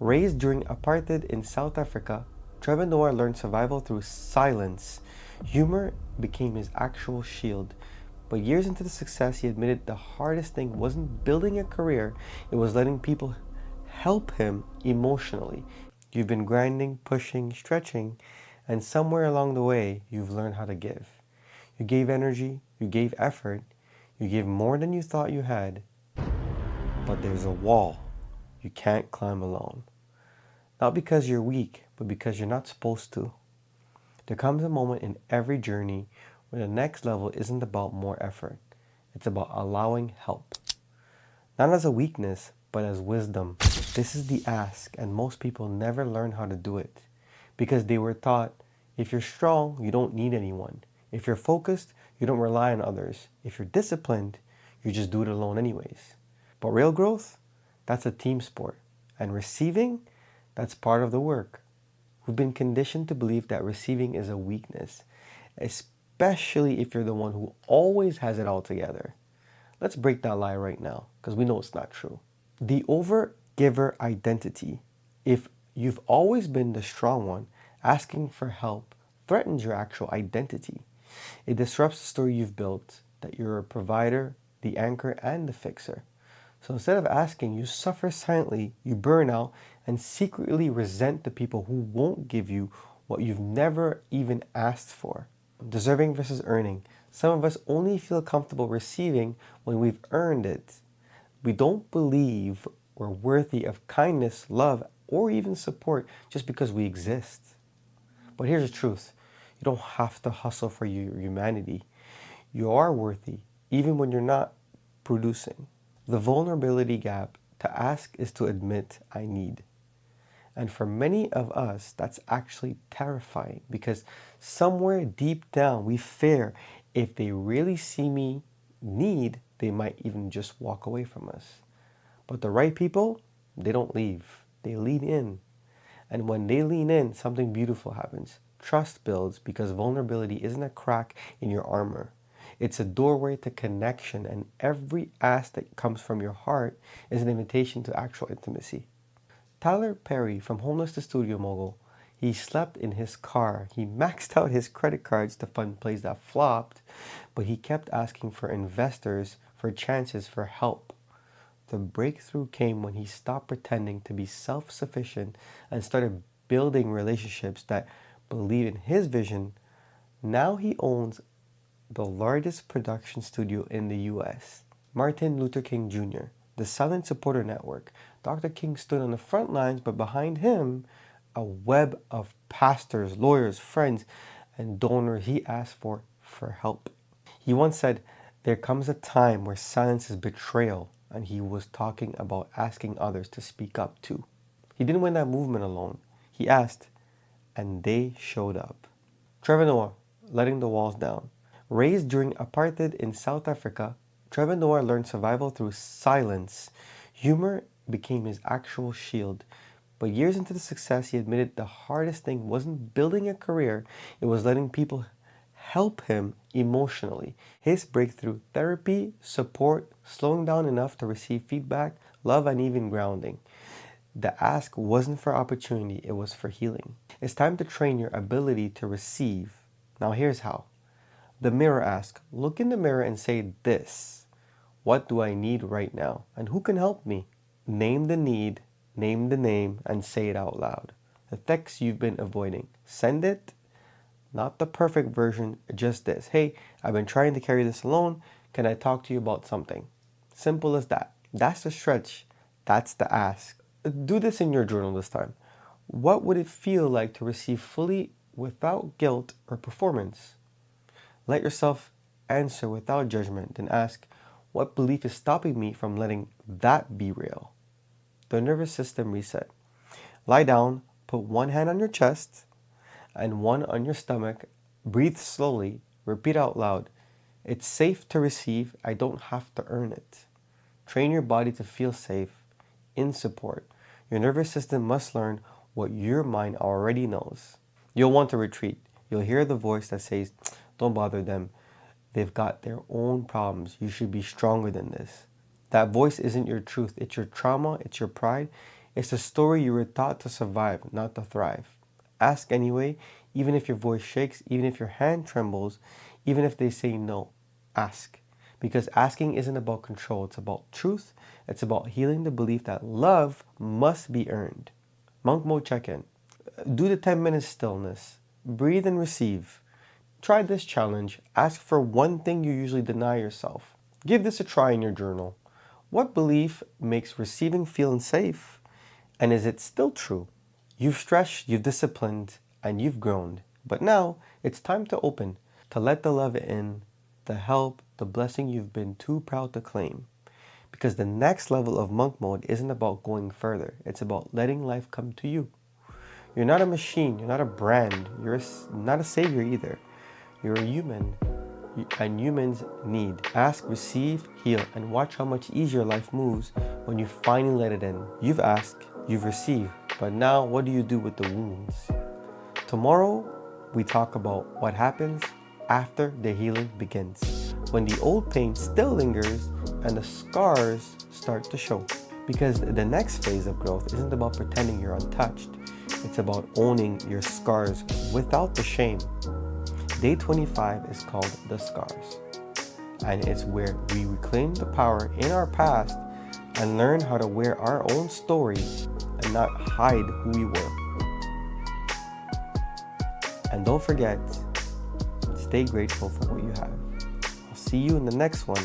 Raised during apartheid in South Africa, Trevor Noah learned survival through silence. Humor became his actual shield. But years into the success, he admitted the hardest thing wasn't building a career, it was letting people help him emotionally. You've been grinding, pushing, stretching, and somewhere along the way, you've learned how to give. You gave energy, you gave effort, you gave more than you thought you had, but there's a wall you can't climb alone. Not because you're weak, but because you're not supposed to. There comes a moment in every journey where the next level isn't about more effort. It's about allowing help. Not as a weakness, but as wisdom. This is the ask, and most people never learn how to do it because they were taught if you're strong, you don't need anyone. If you're focused, you don't rely on others. If you're disciplined, you just do it alone anyways. But real growth, that's a team sport. And receiving, that's part of the work. We've been conditioned to believe that receiving is a weakness, especially if you're the one who always has it all together. Let's break that lie right now, because we know it's not true. The overgiver identity, if you've always been the strong one, asking for help threatens your actual identity. It disrupts the story you've built, that you're a provider, the anchor, and the fixer. So instead of asking, you suffer silently, you burn out, and secretly resent the people who won't give you what you've never even asked for. Deserving versus earning. Some of us only feel comfortable receiving when we've earned it. We don't believe we're worthy of kindness, love, or even support just because we exist. But here's the truth. You don't have to hustle for your humanity. You are worthy, even when you're not producing. The vulnerability gap to ask is to admit I need. And for many of us, that's actually terrifying because somewhere deep down we fear if they really see me need, they might even just walk away from us. But the right people, they don't leave. They lean in. And when they lean in, something beautiful happens. Trust builds because vulnerability isn't a crack in your armor. It's a doorway to connection, and every ask that comes from your heart is an invitation to actual intimacy. Tyler Perry, from homeless to studio mogul, he slept in his car. He maxed out his credit cards to fund plays that flopped, but he kept asking for investors, for chances, for help. The breakthrough came when he stopped pretending to be self-sufficient and started building relationships that believe in his vision. Now he owns the largest production studio in the US. Martin Luther King Jr., the Silent Supporter Network. Dr. King stood on the front lines, but behind him, a web of pastors, lawyers, friends, and donors he asked for help. He once said, "There comes a time where silence is betrayal," and he was talking about asking others to speak up too. He didn't win that movement alone. He asked, and they showed up. Trevor Noah, letting the walls down. Raised during apartheid in South Africa, Trevor Noah learned survival through silence. Humor became his actual shield. But years into the success, he admitted the hardest thing wasn't building a career, it was letting people help him emotionally. His breakthrough: therapy, support, slowing down enough to receive feedback, love, and even grounding. The ask wasn't for opportunity, it was for healing. It's time to train your ability to receive. Now here's how. The mirror ask. Look in the mirror and say this. What do I need right now? And who can help me? Name the need, name the name, and say it out loud. The text you've been avoiding. Send it. Not the perfect version, just this. Hey, I've been trying to carry this alone. Can I talk to you about something? Simple as that. That's the stretch. That's the ask. Do this in your journal this time. What would it feel like to receive fully without guilt or performance? Let yourself answer without judgment, then ask, what belief is stopping me from letting that be real? The nervous system reset. Lie down, put one hand on your chest and one on your stomach. Breathe slowly, repeat out loud. It's safe to receive, I don't have to earn it. Train your body to feel safe, in support. Your nervous system must learn what your mind already knows. You'll want to retreat. You'll hear the voice that says, don't bother them. They've got their own problems. You should be stronger than this. That voice isn't your truth. It's your trauma. It's your pride. It's a story you were taught to survive, not to thrive. Ask anyway, even if your voice shakes, even if your hand trembles, even if they say no. Ask. Because asking isn't about control, it's about truth. It's about healing the belief that love must be earned. Monk mode check in. Do the 10-minute stillness. Breathe and receive. Try this challenge. Ask for one thing you usually deny yourself. Give this a try in your journal. What belief makes receiving feel unsafe? And is it still true? You've stretched, you've disciplined, and you've grown. But now it's time to open, to let the love in, the help, the blessing you've been too proud to claim. Because the next level of monk mode isn't about going further. It's about letting life come to you. You're not a machine. You're not a brand. You're not a savior either. You're a human. And humans need. Ask, receive, heal, and watch how much easier life moves when you finally let it in. You've asked, you've received, but now what do you do with the wounds? Tomorrow, we talk about what happens after the healing begins. When the old pain still lingers and the scars start to show. Because the next phase of growth isn't about pretending you're untouched. It's about owning your scars without the shame. Day 25 is called The Scars. And it's where we reclaim the power in our past and learn how to wear our own story and not hide who we were. And don't forget, stay grateful for what you have. I'll see you in the next one.